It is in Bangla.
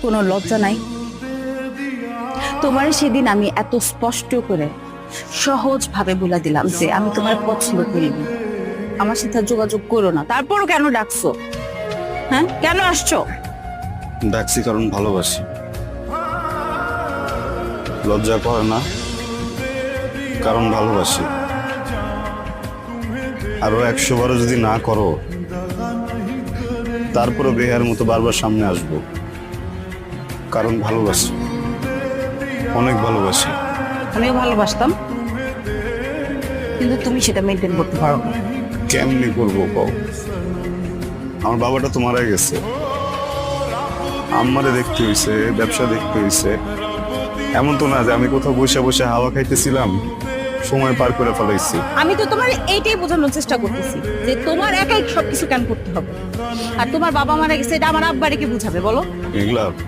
কোনো লজ্জা নাই? তোমার সেদিন আমি এত স্পষ্ট করে সহজ ভাবে বলে দিলাম যে আমি তোমার পছন্দ করি না, আমার সাথে যোগাযোগ করো না, তারপরও কেন ডাকছো? হ্যাঁ, কেন আসছো? ডাকছি কারণ ভালোবাসি। লজ্জা করে না কারণ ভালোবাসি। আরো 100 বারও যদি না করো তারপরে বেহার মতো বারবার সামনে আসবো, কারণ ভালোবাসি, অনেক ভালোবাসি। আমিও ভালোবাসতাম, কিন্তু তুমি সেটা মেনটেন করতে পারো না। কেমনি করবো কও? আমার বাবাটা তো মারা গেছে, আম্মারে দেখতে হইছে, ব্যবসা দেখতে হইছে। এমন তো না যে আমি কোথাও বসে বসে হাওয়া খাইতেছিলাম, সময় পার করে ফেলাইছি। আমি তো তোমার এইটাই বোঝানোর চেষ্টা করতেছি যে তোমার একাই সবকিছু কেন করতে হবে, আর তোমার বাবা মারা গেছে এটা আমার আব্বারে কি বুঝাবে বলো? এগুলা